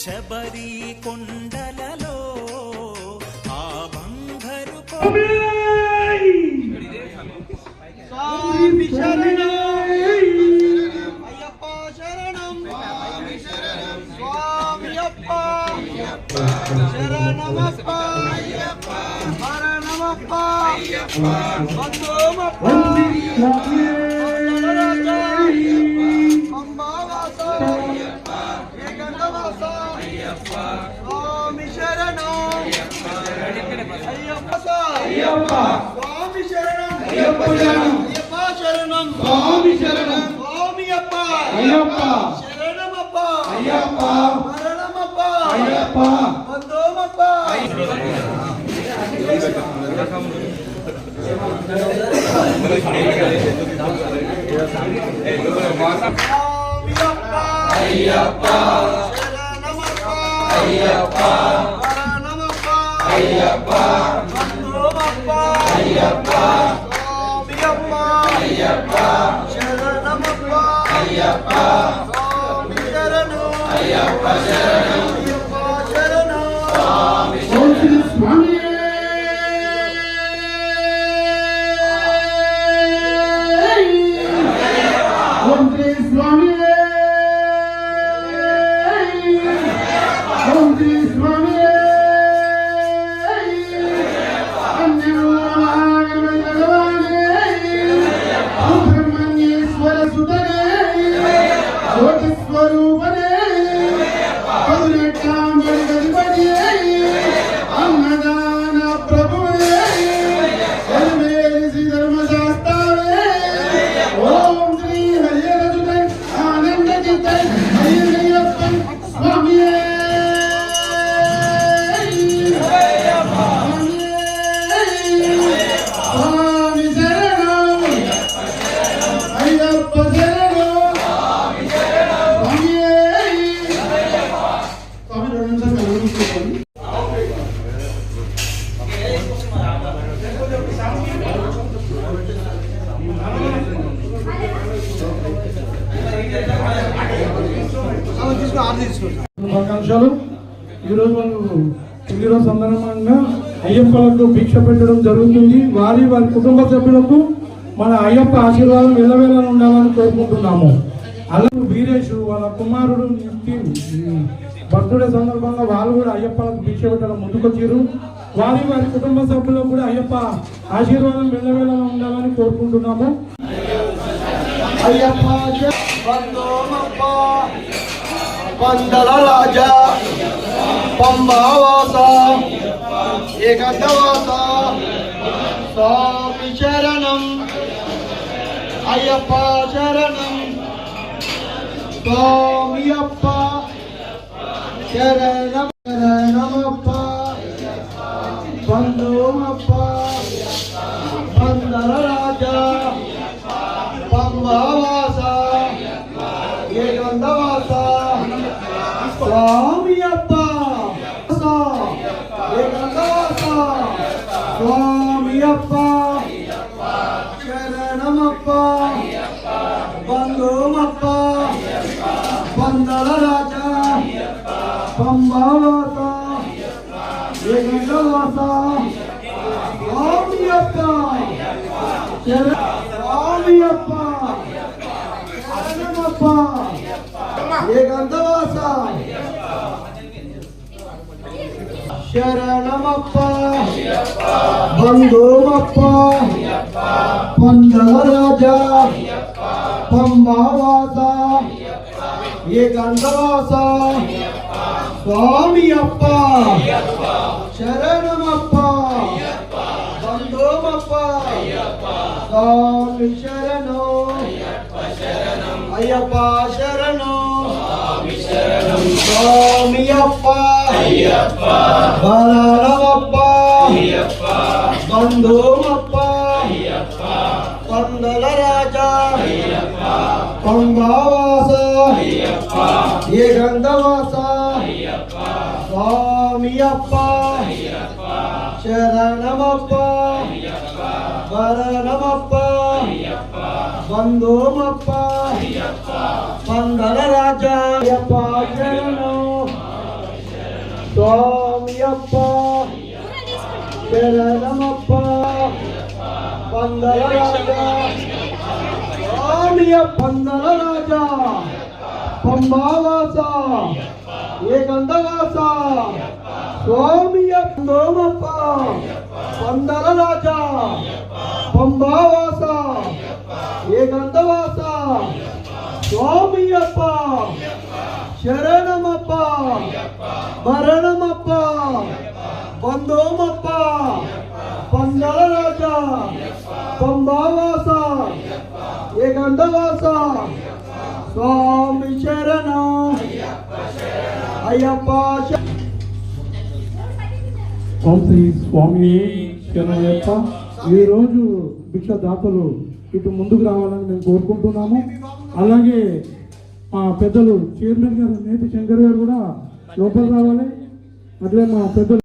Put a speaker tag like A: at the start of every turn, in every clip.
A: శబరి కొండలలో ఆ బంగారు
B: స్వామి శరణం అయ్యప్ప శరణం స్వామి అప్ప శరణమప్ప శరణమప్ప బంధుమప్ప స్వామి శరణం అయ్యప్ప స్వామి శరణం అయ్యప్ప శరణం స్వామి శరణం స్వామి అప్ప అయ్యప్ప శరణమప్ప అయ్యప్ప మరణమప్ప అయ్యప్ప బంధుమప్ప అయ్యప్ప అయ్యప్ప మరణమప్ప అయ్యప్ప బంధుమప్ప అయ్యప్ప స్వామి అప్ప అయ్యప్ప శరణమప్ప అయ్యప్ప స్వామి శరణం అయ్యప్ప శరణం అయ్యప్ప శరణం స్వామి స్వామి
C: శుభాకాంక్షలు. ఈరోజు మనం 9వ సందర్భంగా అయ్యప్పలకు భిక్ష పెట్టడం జరుగుతుంది. వారి కుటుంబ సభ్యులకు మన అయ్యప్ప ఆశీర్వాదం వెళ్ళవేళ ఉండాలని కోరుకుంటున్నాము. అలాగే వీరేష్ వాళ్ళ కుమారుడు బర్త్డే సందర్భంగా వాళ్ళు కూడా అయ్యప్పలకు భిక్ష పెట్టడం ముందుకొచ్చారు. వారి కుటుంబ సభ్యులకు కూడా అయ్యప్ప ఆశీర్వాదం వెళ్ళవేళ ఉండాలని కోరుకుంటున్నాము.
B: అయ్యప్ప బంధుమప్ప పందల రాజా పంబావాస ఏకంతవాస స్వామి శరణం అయ్యప్ప శరణం స్వామి అప్ప శరణం శరణమప్ప బంధుమప్ప పందల రాజా పంబావాస ఏకంతవాస స్వామి అప్ప ఏకంతవాస స్వామి అప్ప శరణమప్ప బంధుమప్ప పందల రాజా పంబావాస ఏకంతవాస స్వామి అప్ప స్వామి అప్ప శరణమప్ప ఏకంతవాస శరణమప్ప బంధుమప్ప పందల రాజా పంబావాస ఏకంతవాస స్వామి అప్ప శరణమప్ప బంధుమప్ప స్వామి శరణం అయ్యప్ప శరణం స్వామి అప్ప బలరామప్ప బంధుమప్ప పందల రాజా పంబావాస ఏకంతవాస స్వామి అప్ప శరణమప్ప బలరామప్ప బంధుమప్ప పందల రాజా అయ్యప్ప శరణం స్వామియప్ప శరణమప్ప పందల రాజా స్వామియ పందల రాజా పంబావాస ఏకందవాస స్వామియ పందోమప్ప పందల రాజా పంబావాస ఏకందవాస స్వామియప్ప శరణమప్ప మరణమప్ప బంధోమప్ప పందల రాజా పంబావాస ఏకందవాస స్వామి శరణం అయ్యప్ప
C: ఓం శ్రీ స్వామి శరణయ్యప్ప. ఈరోజు భిక్షదాతలు ఇటు ముందుకు రావాలని మేము కోరుకుంటున్నాము. అలాగే మా పెద్దలు చైర్మన్ గారు నేతి శంకర్ గారు కూడా లోపల రావాలి. అట్లే మా పెద్దలు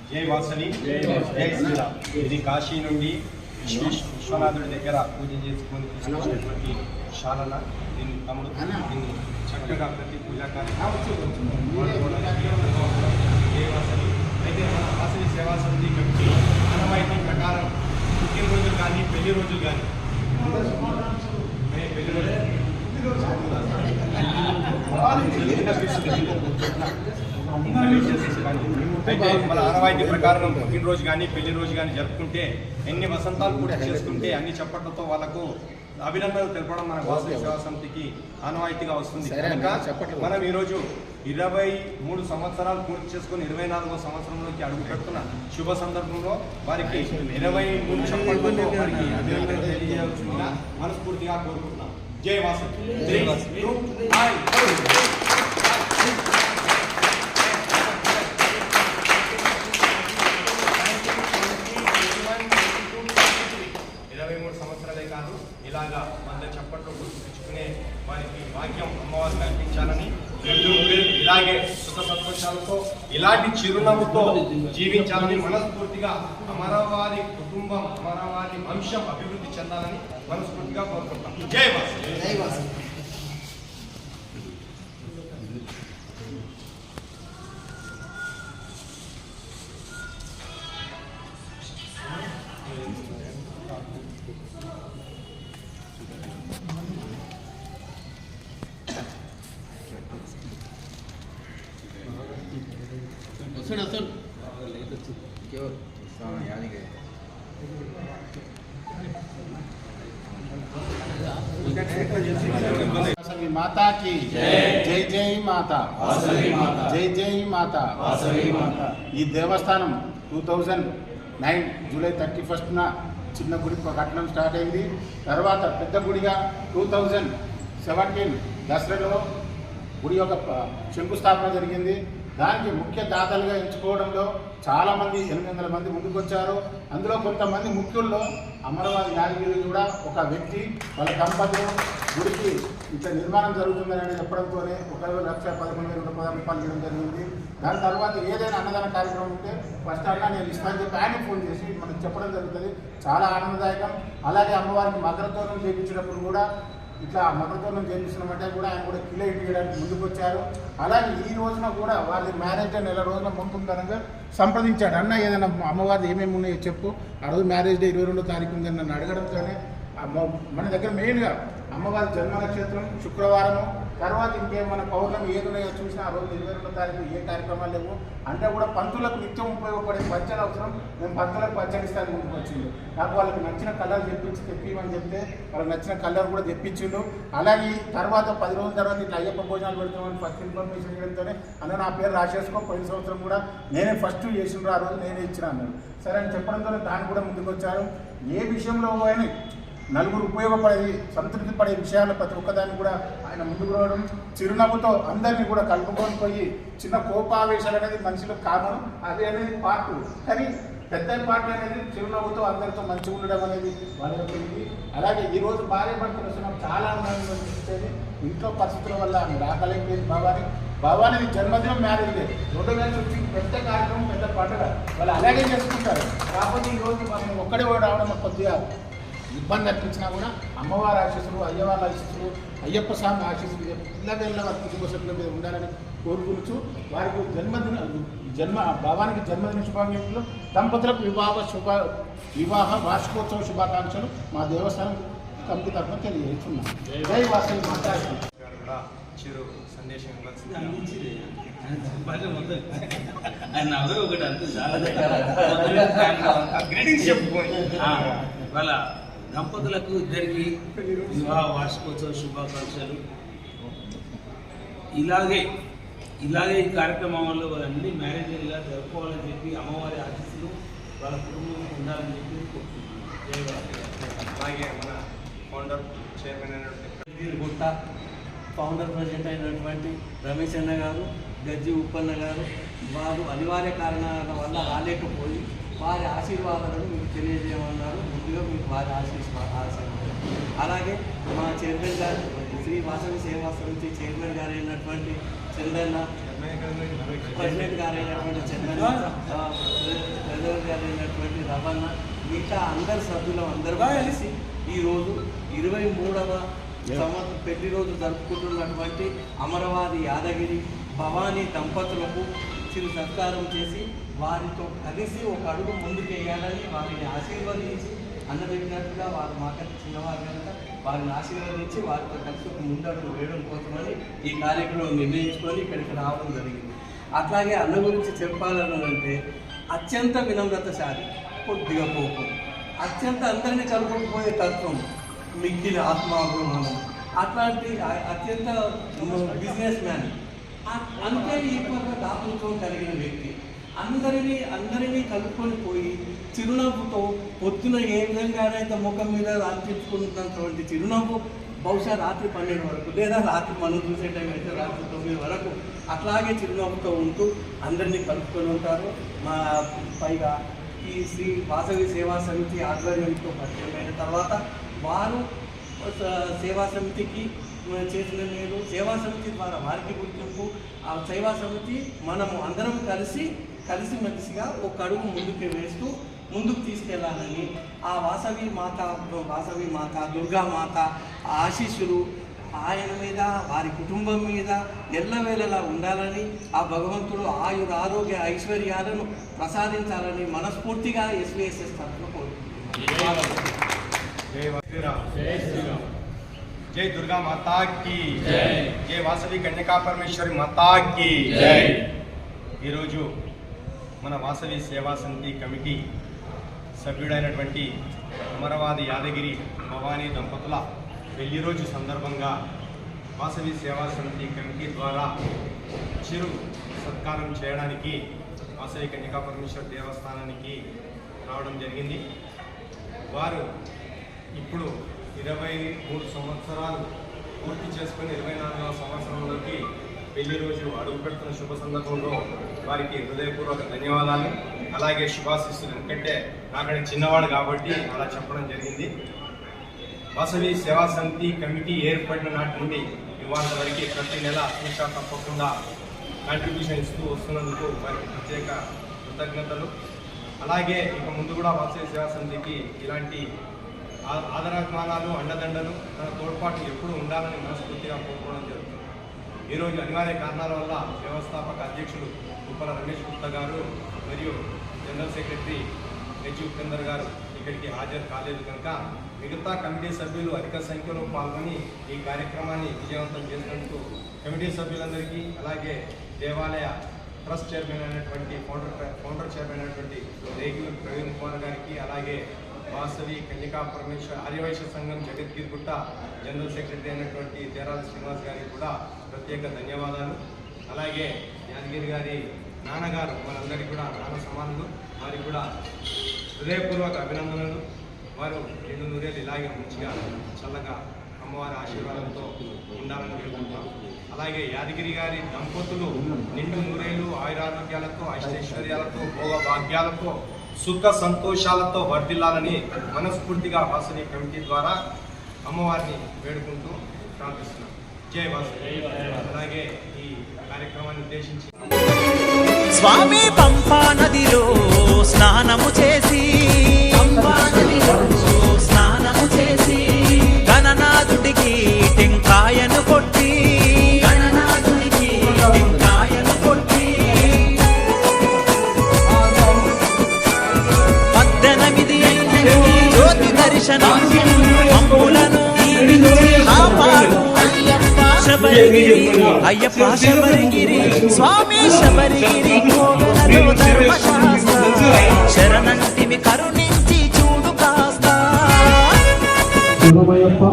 D: జై వాసవి జై శ్రీరామ్. ఇది కాశీ నుండి విశ్వనాథుడి దగ్గర పూజ చేసుకొని తీసుకున్నటువంటి శాలన. దీన్ని తమ్ముడు దీన్ని చక్కగా ప్రతి పూజా కార్యక్రమం జై వాసవి. అయితే మన వాసవి సేవా సమితి కమిటీ ఆనవాయితీ ప్రకారం పుట్టినరోజులు కానీ పెళ్లి రోజులు కానీ పెళ్లి అయితే మన ఆనవాయితీ ప్రకారం పుట్టినరోజు కానీ పెళ్లి రోజు కానీ జరుపుకుంటే ఎన్ని వసంతాలు కూడా చేసుకుంటే అన్ని చప్పట్లతో వాళ్ళకు అభినందనలు తెలపడం మన వాసవి సేవా సమితికి ఆనవాయితీగా వస్తుంది. కనుక మనం ఈరోజు 23 సంవత్సరాలు పూర్తి చేసుకుని 24వ సంవత్సరంలోకి అడుగు పెడుతున్న శుభ సందర్భంలో వారికి 23 చప్పట్లతో వారికి అభినందనలు తెలియజేయాల్సిందిగా మనస్ఫూర్తిగా కోరుకుంటున్నాం. జై వాసవి. సంవత్సరాలే కాదు, ఇలాగా 100 చప్పట్లు గుర్తించుకునే వారికి భాగ్యం అమ్మవారు కల్పించాలని, ఇలాగే సుఖ సంతోషాలతో ఇలాంటి చిరునవ్వుతో జీవించాలని మనస్ఫూర్తిగా అమరవారి కుటుంబం అమరవారి వంశం అభివృద్ధి చెందాలని మనస్ఫూర్తిగా కోరుకుంటాం. జై వాసవి. జై వాసవి.
E: माता की जय जय माता जय जय माता ఈ దేవస్థానం 2009 జూలై 31న చిన్న గుడి కట్టడం స్టార్ట్ అయింది. తర్వాత పెద్ద గుడిగా 2017 దసరాలో గుడి యొక్క శంకుస్థాపన జరిగింది. దానికి ముఖ్య దాతలుగా ఎంచుకోవడంలో చాలామంది 800 మంది ముందుకు వచ్చారు. అందులో కొంతమంది ముఖ్యుల్లో అమరవాది యాదగిరి కూడా ఒక వ్యక్తి వాళ్ళ దంపతులు గుడికి ఇట్లా నిర్మాణం జరుగుతుందని చెప్పడంతోనే 1,11,116 రూపాయలు ఇవ్వడం జరిగింది. దాని తర్వాత ఏదైనా అన్నదాన కార్యక్రమం ఉంటే ఫస్ట్ అన్న నేను ఇస్తాను చెప్పి ఆయన ఫోన్ చేసి మనకు చెప్పడం జరుగుతుంది. చాలా ఆనందదాయకం. అలాగే అమ్మవారికి మకరతోరణం చేయించినప్పుడు కూడా ఇట్లా మకరతోరణం చేయించినామంటే కూడా ఆయన కూడా కిలో ఇవ్వడానికి ముందుకు వచ్చారు. అలాగే ఈ రోజున కూడా వారి మ్యారేజ్ డే నెల రోజున ముందుగా సంప్రదించాడు. అన్న ఏదైనా అమ్మవారి ఏమేమి ఉన్నాయో చెప్పు. ఆ రోజు మ్యారేజ్ డే 22వ తారీఖు ఉందని నన్ను అడగడంతోనే మన దగ్గర మెయిన్గా అమ్మవారి జన్మ నక్షత్రం శుక్రవారము, తర్వాత ఇంకేమైనా పౌర్ణమి ఏదున్నాయో చూసినా ఆ రోజు 22వ తారీఖు ఏ కార్యక్రమాలు లేవు. అంటే కూడా పంతులకు నిత్యం ఉపయోగపడే పచ్చడి అవసరం. మేము పంతులకు పచ్చడి ఇస్తాను ముందుకు వచ్చిండు. నాకు వాళ్ళకి నచ్చిన కలర్ తెప్పిమని చెప్తే వాళ్ళకి నచ్చిన కలర్ కూడా తెప్పించిండు. అలాగే తర్వాత 10 రోజుల తర్వాత ఇట్లా అయ్యప్ప భోజనాలు పెడుతున్నామని ఫస్ట్ ఇన్ఫర్మేషన్ ఇవ్వడంతోనే అన్న నా పేరు రాసేసుకో, పోయిన సంవత్సరం కూడా నేనే ఫస్ట్ చేసిండ్రు, ఆ రోజు నేనే ఇచ్చిన అన్నాడు. సరే అని చెప్పడంతో దాన్ని కూడా ముందుకు వచ్చారు. ఏ విషయంలో అయినా నలుగురు ఉపయోగపడేది సంతృప్తి పడే విషయాలు ప్రతి ఒక్కదాన్ని కూడా ఆయన ముందుకు రావడం, చిరునవ్వుతో అందరినీ కూడా కలుపుకొని పోయి చిన్న కోపావేశాలు అనేది మనిషిలో కామన్, అది అనేది పార్ట్. కానీ పెద్ద పార్ట్ అనేది చిరునవ్వుతో అందరితో మంచిగా ఉండడం అనేది వాళ్ళ యొక్క ఇది. అలాగే ఈరోజు భార్య భర్తలు వస్తున్నాం చాలా ఆనందంగా అనిపించేది. ఇంట్లో పరిస్థితుల వల్ల రాకలేకపోయింది బాబాని. భవానీ జన్మదినం మ్యారేజ్ డే రెండు కలిసి వచ్చి పెద్ద కార్యక్రమం, పెద్ద పండుగ వాళ్ళు అలాగే చేసుకుంటారు. కాకపోతే ఈరోజు మనం ఒక్కడే రావడం కొద్దిగా ఇబ్బంది అనిపించినా కూడా అమ్మవారి ఆశీస్సులు, అయ్యవారి ఆశీస్సులు, అయ్యప్ప స్వామి ఆశీస్సులు పిల్లగల్ల వారి కుటుంబ సభ్యుల మీద ఉండాలని కోరుకుంటూ వారికి భవానికి జన్మదిన శుభాకాంక్షలు, దంపతులకు వివాహ వార్షికోత్సవ శుభాకాంక్షలు మా దేవస్థానం కమిటీ తరఫున తెలియజేస్తున్నాం. జై వాసవి మాతాకి.
D: కూడా చిరు సందేశం ఇవ్వాల్సింది. గ్రీటింగ్స్ చెప్పుకోండి.
F: వాళ్ళ దంపతులకు ఇద్దరికి వివాహ వార్షికోత్సవ శుభాకాంక్షలు. ఇలాగే ఈ కార్యక్రమంలో అన్ని మ్యారేజ్గా జరుపుకోవాలని చెప్పి అమ్మవారి ఆశీస్సులు వాళ్ళ కుటుంబం ఉండాలని చెప్పి కోరుకుంటున్నాను.
D: అలాగే మన ఫౌండర్ చైర్మన్ అయినటువంటి
G: గుట్ట ఫౌండర్ ప్రెసిడెంట్ అయినటువంటి రమేష్ అన్న గారు, గజ్జి ఉప్పన్న గారు, వారు అనివార్య కారణాల వల్ల రాలేకపోయి వారి ఆశీర్వాదాలను మీకు తెలియజేయమన్నారు. ముందుగా మీకు వారి ఆశీర్వాదాలు. అలాగే మా చైర్మన్ గారు, శ్రీ వాసవి సేవా సమితి చైర్మన్ గారు అయినటువంటి చందన్న, ప్రెసిడెంట్ గారు అయినటువంటి చందన్న, ప్రెసిడెంట్ గారు అయినటువంటి రవణ, మిగతా అందరు సభ్యులు అందరూ కలిసి ఈరోజు 23వ సంవత్సరం పెళ్లి రోజు జరుపుకుంటున్నటువంటి అమరవాది యాదగిరి భవానీ దంపతులకు చిరు సత్కారం చేసి వారితో కలిసి ఒక అడుగు ముందుకు వేయాలని వారిని ఆశీర్వదించి అన్నబెట్టినట్టుగా వారు మాకంటే చిన్నవారు కనుక వారిని ఆశీర్వదించి వారితో కలిసి ఒక ముందడుగు వేయడం కోసమని ఈ కార్యక్రమం నిర్ణయించుకొని ఇక్కడికి రావడం జరిగింది. అట్లాగే అన్న గురించి చెప్పాలనంటే అత్యంత వినమ్రతశాలి, కొద్దిగా కోపం, అత్యంత అందరినీ కలుపుకుపోయే తత్వం, మిగిలిన ఆత్మాభిమానం, అట్లాంటి అత్యంత బిజినెస్ మ్యాన్, అంతే ఈక్వల్గా దాతృత్వం కలిగిన వ్యక్తి. అందరినీ కలుపుకొని పోయి చిరునవ్వుతో పొద్దున ఏ విధంగానైతే ముఖం మీద అనిపించుకున్నటువంటి చిరునవ్వు బహుశా రాత్రి 12 వరకు లేదా రాత్రి మనం చూసే టైం అయితే రాత్రి 9 వరకు అట్లాగే చిరునవ్వుతో ఉంటూ అందరినీ కలుపుకొని ఉంటారు. మా పైగా ఈ శ్రీ వాసవి సేవా సమితి ఆధ్వర్యంతో పరిచయమైన తర్వాత వారు సేవా సమితికి చేసిన మేలు, సేవా సమితి ద్వారా వారికి గుర్తింపు, ఆ సేవా సమితి మనము అందరం కలిసిమెలిసిగా ఒక అడుగు ముందుకు వేస్తూ ముందుకు తీసుకెళ్లాలని ఆ వాసవి మాత దుర్గామాత ఆశీస్సులు ఆయన మీద వారి కుటుంబం మీద ఎల్లవేళలా ఉండాలని ఆ భగవంతుడు ఆరోగ్య ఐశ్వర్యాలను ప్రసాదించాలని మనస్ఫూర్తిగా ఎస్విఎస్ఎస్ తరఫున కోరుకుంటున్నాను.
D: జై దుర్గా మాతా की జై వాసవి కన్యకా పరమేశ్వరి మాతా की జై. ఈరోజు మన వాసవి సేవా సమితి కమిటీ సభ్యుడైనటువంటి అమరవాది యాదగిరి భవానీ దంపతుల పెళ్లి రోజు సందర్భంగా వాసవి సేవా సమితి కమిటీ ద్వారా చిరు సత్కారం చేయడానికి వాసవి కన్యకా పరమేశ్వరి దేవస్థానానికి రావడం జరిగింది. వారు ఇప్పుడు 23 సంవత్సరాలు పూర్తి చేసుకుని 24వ సంవత్సరంలోకి పెళ్లి రోజు అడుగు పెడుతున్న శుభ సందర్భంలో వారికి హృదయపూర్వక ధన్యవాదాలు, అలాగే శుభాశిస్సులు. ఎందుకంటే నాకడ చిన్నవాడు కాబట్టి అలా చెప్పడం జరిగింది. వాసవి సేవా సమితి కమిటీ ఏర్పడిన నాటి నుండి ఇవాళ వరకు ప్రతి నెల సూచన తప్పకుండా కాంట్రిబ్యూషన్ ఇస్తూ వస్తున్నందుకు వారికి ప్రత్యేక కృతజ్ఞతలు. అలాగే ఇక ముందు కూడా వాసవి సేవా సమితికి ఇలాంటి ఆదరాభిమానాలు, అండదండలు, తన తోడ్పాటు ఎప్పుడూ ఉండాలని మనస్ఫూర్తిగా కోరుకోవడం జరుగుతుంది. ఈరోజు అనివార్య కారణాల వల్ల వ్యవస్థాపక అధ్యక్షులు ఉప్పల రమేష్ గుప్తా గారు మరియు జనరల్ సెక్రటరీ హెచ్ ఉపేందర్ గారు ఇక్కడికి హాజరు కాలేదు కనుక మిగతా కమిటీ సభ్యులు అధిక సంఖ్యలో పాల్గొని ఈ కార్యక్రమాన్ని విజయవంతం చేసినందుకు కమిటీ సభ్యులందరికీ, అలాగే దేవాలయ ట్రస్ట్ చైర్మన్ అయినటువంటి ఫౌండర్ చైర్మన్ అయినటువంటి రేగిలి ప్రవీణ్ కుమార్ గారికి, అలాగే వాసవి కన్యకా పరమేశ్వర ఆర్యవైశ్య సంఘం జగద్గిరిగుట్ట జనరల్ సెక్రటరీ అయినటువంటి దేరాల శ్రీనివాస్ గారికి కూడా ప్రత్యేక ధన్యవాదాలు. అలాగే యాదగిరి గారి నాన్నగారు మనందరికీ కూడా నాన్న సమానులు, వారికి కూడా హృదయపూర్వక అభినందనలు. వారు 2 నూరేళ్ళు ఇలాగే మంచిగా చల్లగా అమ్మవారి ఆశీర్వాదంతో ఉండాలని కోరుకుంటున్నాం. అలాగే యాదగిరి గారి దంపతులు నిండు నూరేళ్ళు ఆయురారోగ్యాలతో, అష్టైశ్వర్యాలతో, భోగభాగ్యాలతో, సుఖ సంతోషాలతో వర్ధిల్లాలని మనస్ఫూర్తిగా వాసవి కమిటీ ద్వారా అమ్మవారిని వేడుకుంటూ ప్రార్థిస్తున్నాం. జై వాసవి. అలాగే ఈ కార్యక్రమాన్ని ఉద్దేశించి
A: స్వామి పంపా నదిలో స్నానము చేసి గణనాథుడికి టెంకాయను కొట్టి పద్దెనిమిది జ్యోతి దర్శనం పంపులను కాపాడు శబరిగిరి అయ్యప్ప శబరిగిరి స్వామి శబరిగిరి కోవెలలో ధర్మశాస్త్ర శరణంటివి కరుణించి చూడు కాస్త.
C: శివమయ్యప్ప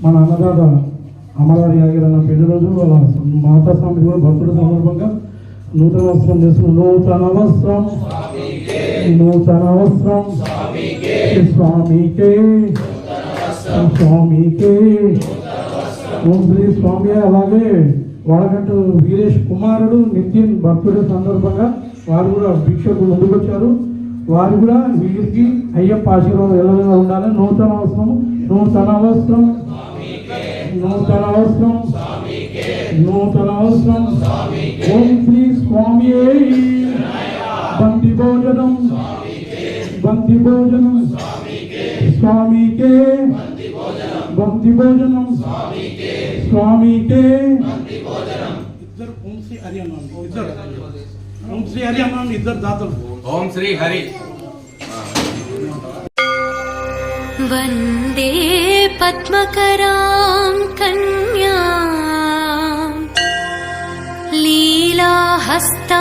C: మన అన్నదాత అమరావతి యాగిరన్న పెళ్లి రోజు వాళ్ళ మాతా స్వామి కూడా భక్తుల సందర్భంగా నూతన వస్త్రం చేసుకుని నూతన వస్త్రం స్వామికే ఓం శ్రీ స్వామి. అలాగే వాడగంట వీరేష్ కుమారుడు నితిన్ బర్త్డే సందర్భంగా వారు కూడా భిక్షకు ముందుకొచ్చారు. వారు కూడా వీరికి అయ్యప్ప ఆశీర్వాదం ఎలా ఉండాలి. నూతన వస్త్రం ఓం శ్రీ స్వామి. బంతి భోజనం స్వామికే ఇద్దరు ఓం శ్రీ హరి అన్నాను ఇద్దరు దాతలు.
D: ఓం శ్రీ హరి.
H: వందే పద్మకరాం కన్యాం లీలాహస్తాం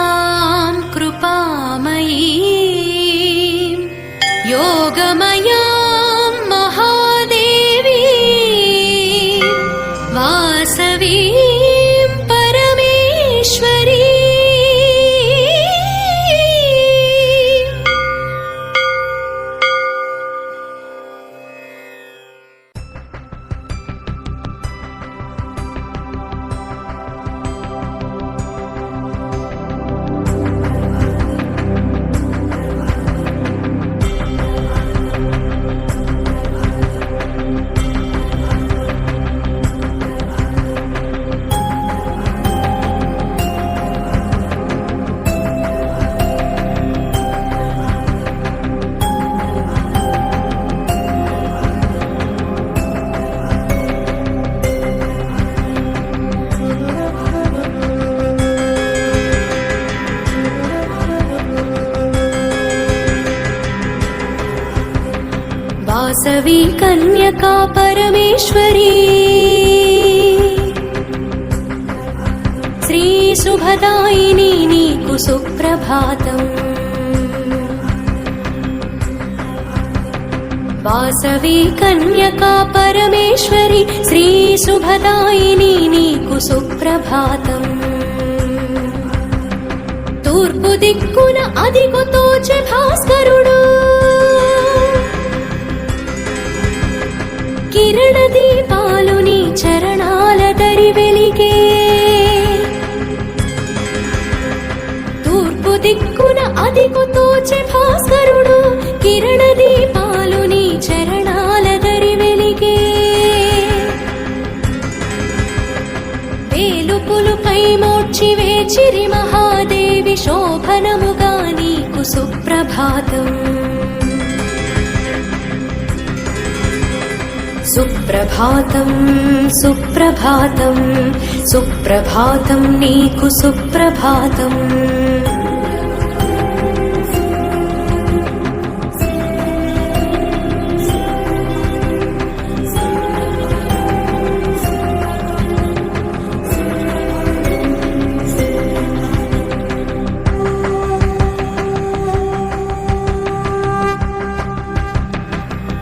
H: కృపామయీం యోగమయాం మహాదేవీ వాసవీం పరమేశ్వరీ. వాసవి కన్యకా పరమేశ్వరీ శ్రీ శుభదాయిని నీకు సుప్రభాతం. వాసవి కన్యకా పరమేశ్వరి శ్రీ శుభదాయిని నీకు సుప్రభాతం. తూర్పు దిక్కున అదిగో తోచె భాస్కరుడు కిరణ దీపాలు నీ చరణాల దరి వెలిగే. తూర్పు దిక్కున అదిగో తోచె భాస్కరుడు కిరణ దీపాలు నీ చరణాల దరి వెలిగే. వేలుపులుపై మోడ్చి వేచిరి మహాదేవి శోభనముగా నీకు సుప్రభాతం. సుప్రభాతం సుప్రభాతం సుప్రభాతం నీకు సుప్రభాతం.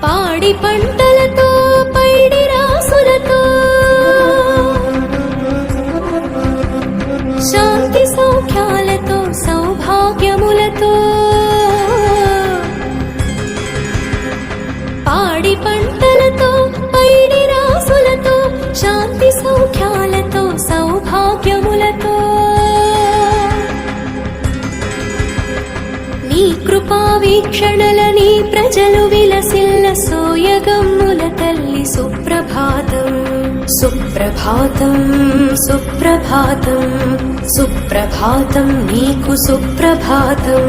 H: పాడి పంటలతో పైడి రాసులతో శాంతి సౌఖ్యాలతో సౌభాగ్యములతో పాడి పంటలతో పైడి రాసులతో శాంతి సౌఖ్యాలతో సౌభాగ్యములతో నీ కృప కృపా వీక్షణలని ప్రజలు విలసిల్ల సోయగమ్ముల తల్లి సుప్రభాతం సుప్రభాతం సుప్రభాతం సుప్రభాతం నీకు సుప్రభాతం.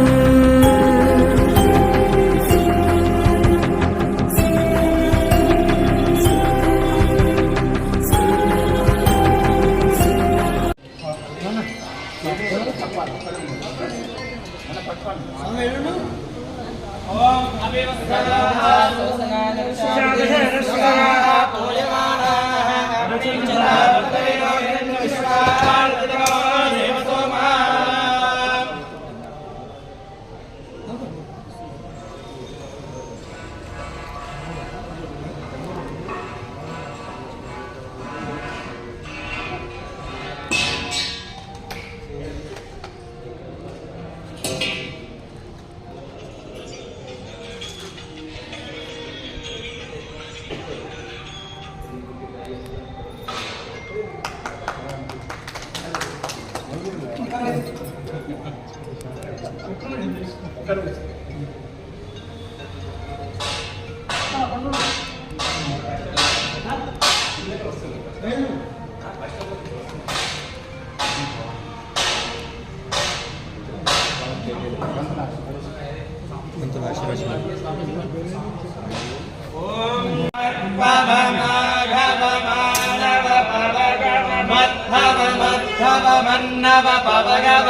A: మన్నవ పవగవ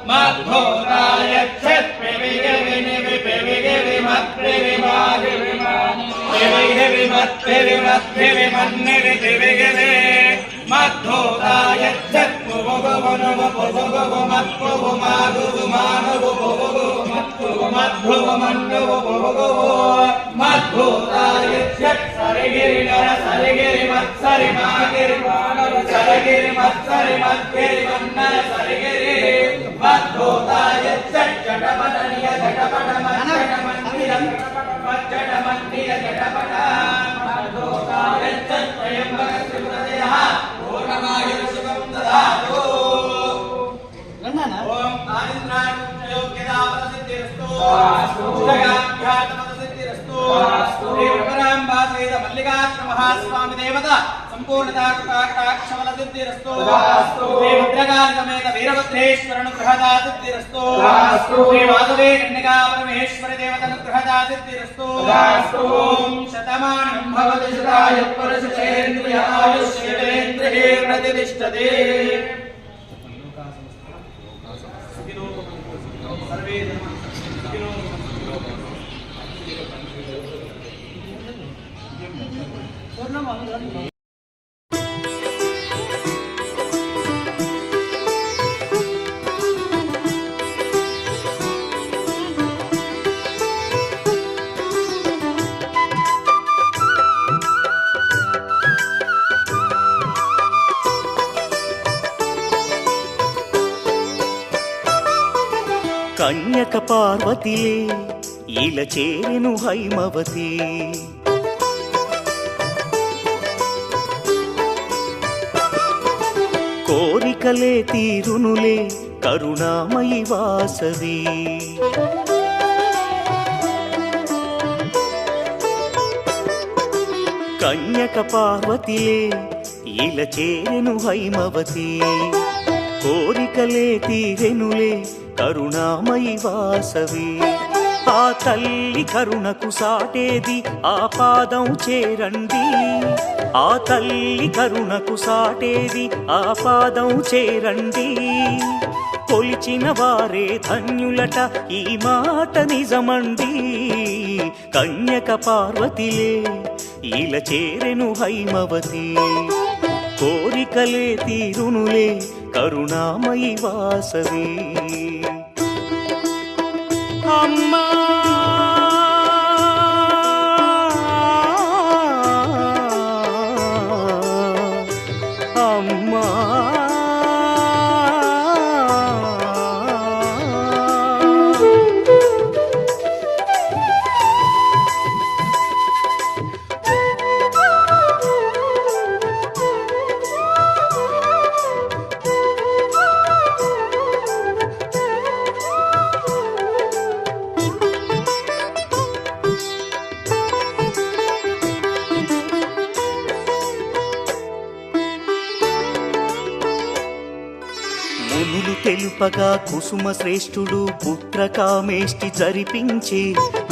A: మధ్యోదాయ ఛత్పివిగవిని విపివిగవి మత్పివిమాగి విమాని మత్పివి మన్నివి పివిగవి మధ్యోదాయ ఛత్పువగవనువ పువగవ మత్పువ మాగువ మానవ పువగవ మత్పువ మధ్యువ మన్నువ పువగవ మధ్యోదాయ ఛత్ సరిగిరి నర సరిగిరి మత్సరి మాగిరి మానవ సరిగిరి మత్సరి మత్గిరి మన్నర సరిగిరి మధ్యోదాయ ఛత్ జటపటనియ జటపట మచ్చట మందిర మచ్చట మందిర జటపట మధ్యోదాయ ఛత్ త్రయంబక త్రిపురదయః పూర్ణమాయుః శుభం దదాతు. ఓం ఆదిత్రాయ యోగ్యదావర సిద్ధిరస్తు జగాభ్యాతమద సిద్ధిరస్తు శ్రీపరాంబా సహిత మల్లికార్జున మహాస్వామి దేవత సంపూర్ణతా కటాక్షమల సిద్ధిరస్తు శ్రీ భద్రకాళి సమేత వీరభద్రేశ్వర అనుగ్రహదా సిద్ధిరస్తు శ్రీ వాసవే కన్యకా పరమేశ్వరి దేవత అనుగ్రహదా సిద్ధిరస్తు. ఓం శతమానం భవతి శతాయ పురుషేంద్రియ ఆయుష్యేంద్రియే ప్రతిష్టతే.
I: కన్యక పార్వతిలే ఈల చేరెను హైమవతి కోరికలే తీరునులే కరుణామయి వాసవి కన్యక పార్వతిలే ఈల చేరెను హైమవతి కోరికలే తీరెనులే కరుణామయి వాసవి ఆ తల్లి కరుణకు సాటేది ఆ పాదం చేరండి ఆ తల్లి కరుణకు సాటేది ఆ పాదం చేరండి కొలిచిన వారే ధన్యులట ఈ మాట నిజమండి కన్యక పార్వతిలే ఈల చేరెను హైమవతి కోరికలే తీరునులే కరుణామయి వాసవి అమ్మా అమ్మా చెప్పగా కుసుమ శ్రేష్ఠుడు పుత్రకామేష్టి జరిపించే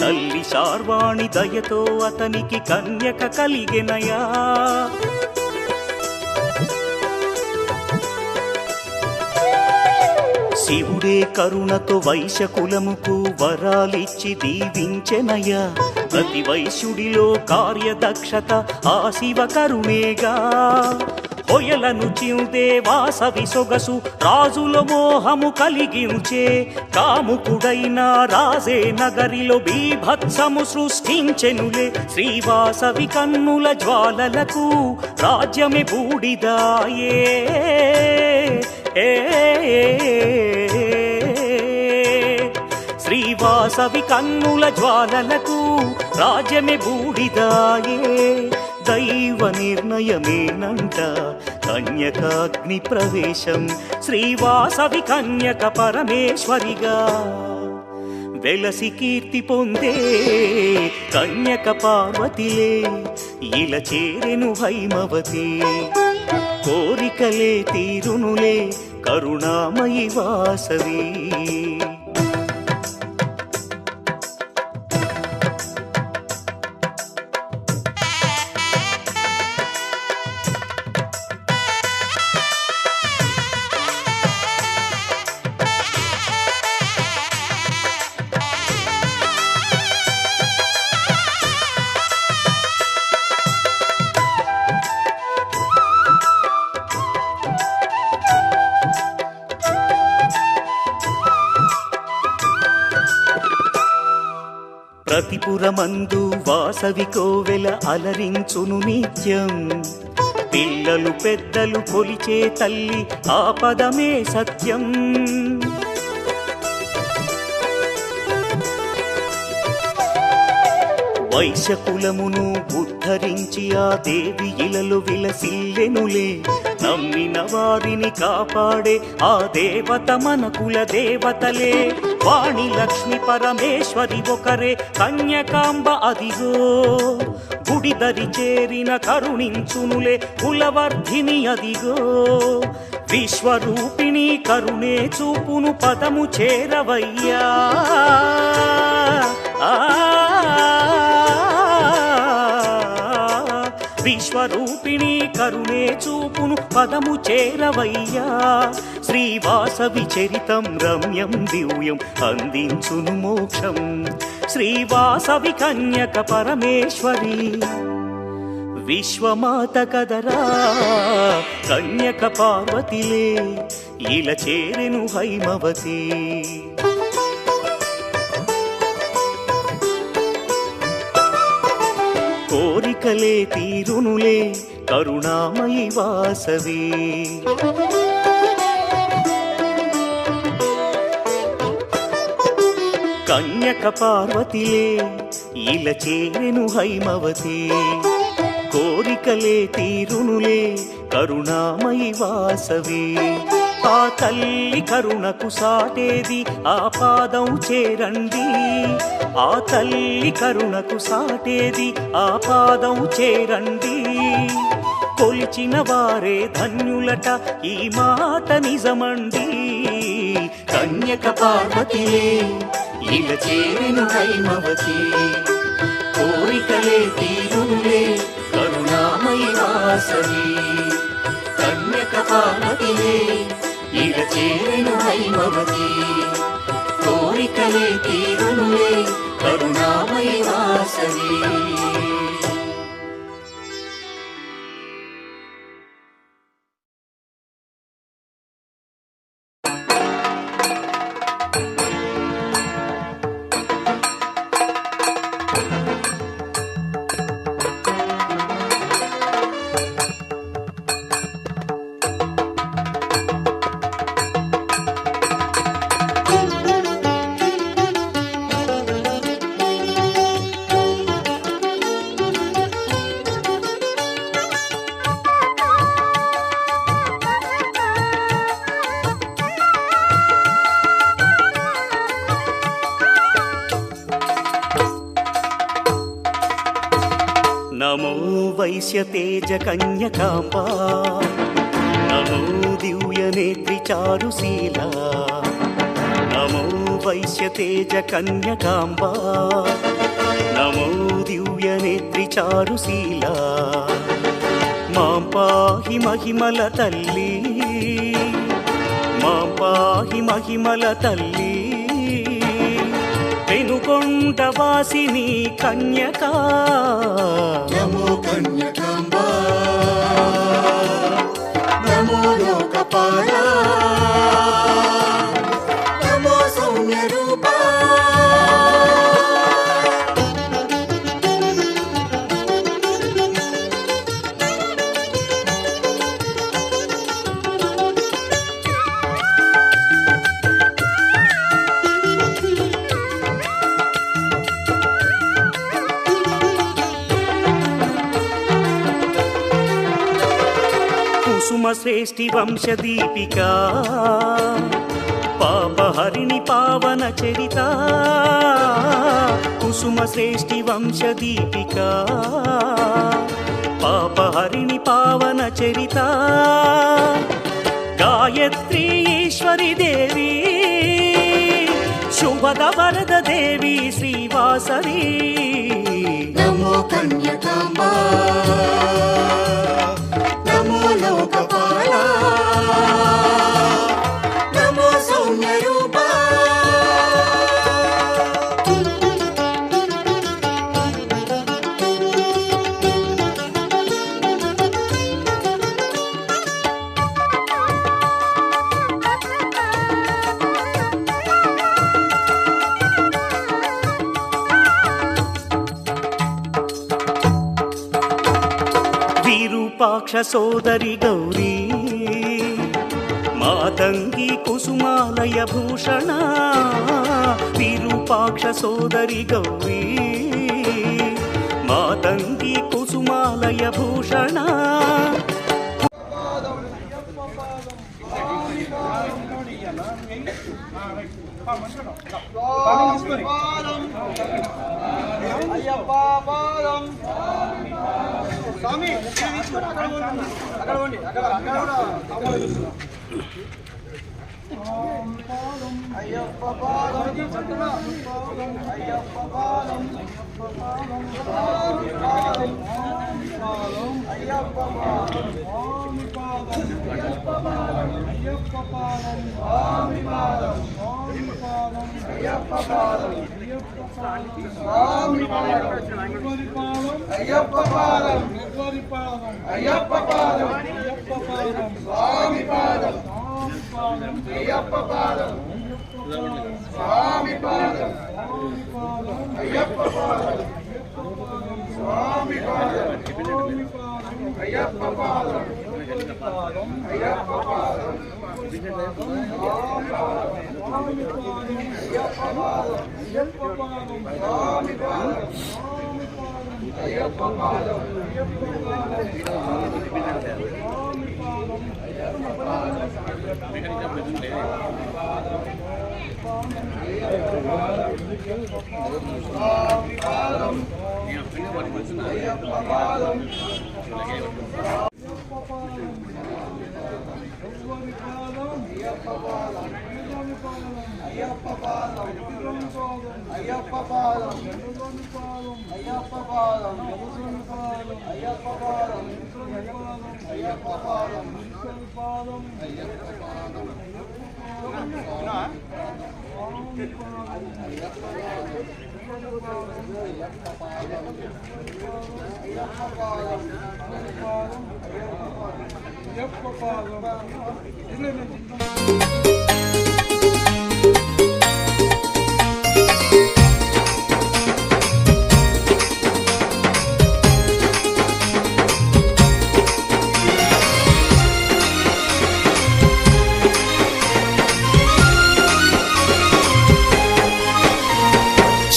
I: తల్లి శార్వాణి దయతో అతనికి కన్యక కలిగెనయా. శివుడే కరుణతో వైశ్యకులముకు వరాలిచ్చి దీవించెనయ్యా. ప్రతి వైశ్యుడిలో కార్యదక్షత ఆ శివ కరుణేగా. హొయలను చిందే వాసవి సొగసు రాజుల మోహము కలిగించే. కాముకుడైన రాజే నగరిలో బీభత్సము సృష్టించెనులే. శ్రీవాసవి కన్నుల జ్వాలలకు రాజ్యమే బూడిదాయే. శ్రీవాసవి కన్నుల జ్వాలలకు రాజ్యమే బూడిదాయే. దైవ నిర్ణయమేనంట కన్యకాగ్ని ప్రవేశం. శ్రీవాసవి కన్యక పరమేశ్వరిగా వెలసి కీర్తి పొందే కన్యక పార్వతిలే. ఇలా చేరెను హైమవతి కోరికలే తీరునులే కరుణామయి వాసవి. ప్రతిపురమందు వాసవి కోవెల అలరించును నిత్యం. పిల్లలు పెద్దలు కొలిచే తల్లి ఆ పదమే సత్యం. వైశ్యకులమును ఉద్ధరించి ఆ దేవి ఇలలో విలసిల్లెనులే. నమ్మిన వారిని కాపాడే ఆ దేవత మన కుల దేవతలే. వాణి లక్ష్మి పరమేశ్వరి ఒకరే కన్యకాంబ అదిగో. గుడిదరి చేరిన కరుణించునులే కులవర్ధిని అదిగో. విశ్వరూపిణి కరుణే చూపును పదము చేరవయ్యా. విశ్వరూపిణి కరుణే చూపును పదము చేరవయ్యా. శ్రీవాసవి చరితం రమ్యం దివ్యం అందించును మోక్షం. శ్రీవాసవి కన్యక పరమేశ్వరి విశ్వమాత కదరా కన్యక పార్వతిలే. ఇలా చేరెను హైమవతి కోరికలే తీరునులే కరుణామయి వాసవి. కన్యక పార్వతిలే ఇలా చేరెను హైమవతి కోరికలే తీరునులే కరుణామయి వాసవి. ఆ తల్లి కరుణకు సాటేది ఆ పాదం చేరండి. ఆ తల్లి కరుణకు సాటేది ఆ పాదం చేరండి. కొలిచిన వారే ధన్యులట ఈ మాట నిజమండి. కన్యక పార్వతిలే ఇలా చేరెను హైమవతి కోరికలే తీరునులే కరుణామయి వాసవి. కన్యక పార్వతిలే ఇలా చేరెను హైమవతి కోరికలే తీరునులే కరుణామయి వాసవి. నమో వైశ్యతేజ కన్యకాంబా నమో దివ్యనేత్రి చారుశీలా నమో వైశ్యతేజ కన్యకాంబా నమో దివ్యనేత్రి చారుశీలా మాం పాహి మహిమల తల్లి మాం పాహి మహిమల తల్లి పెనుకొండ వాసిని కన్యకా
J: నమో కన్యకాంబా నమో లోకపాలా నమో సౌమ్య రూపా
I: కుసుమ శ్రేష్ఠి వంశదీపికా పాపహరిణి పావన చరిత కుసుమ శ్రేష్ఠి వంశదీపికా పాపహరిణి పావన చరిత గాయత్రీ ఈశ్వరి దేవి శుభద వరద దేవి శ్రీవాసవి
J: నమో కన్యకాంబా నమో లోకపాలా నమో సౌమ్య రూపా
I: విరూపాక్ష సోదరి గౌరీ మాతంగి కుసుమాలయ భూషణ విరూపాక్ష సోదరి గౌరీ మాతంగి కుసుమాలయ భూషణ
B: అయ్యప్ప పాదం స్వామి అక్కడ ఉండి అక్కడ అయ్యప్ప పాదం అయ్యప్ప పాదం అయ్యప్ప అయ్యప్ప పాదం అయ్యప్ప పాదం స్వామి పాదం అయ్యప్ప పాదం స్వామి పాదం అయ్యప్ప పాదం స్వామి పాదం అయ్యప్ప పాదం అయ్యప్ప పాదం అయ్యప్ప పాదం అయ్యప్ప పాదం అయ్యప్ప పాదం అయ్యప్ప పాదం అయ్యప్ప పాదం అయ్యప్ప పాదం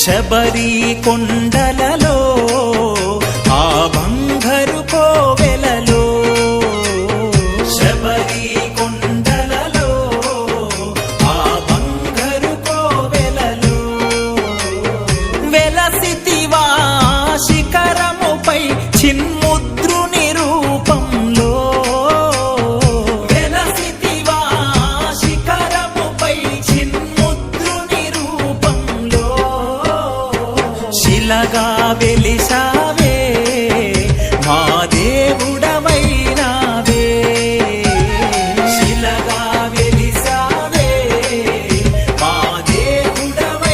K: శబరి కొండలలో ఆ బంగారు కోవెలలో శబరి కొండలలో ఆ బంగారు కోవెలలో వెలసితివా శిఖరముపై చిన్ముద్రుని రూపంలో వెలసితివా శిఖరముపై చిన్ముద్రు శిలగా వెలిసావే మా దేవుడవైనావే శిలగా వెలిసావే మా దేవుడవైనావే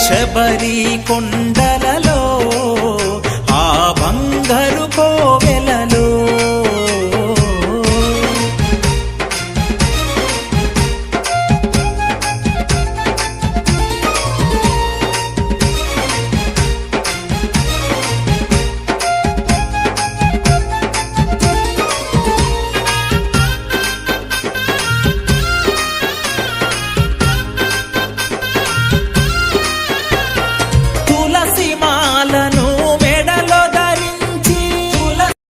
K: శబరి కొండ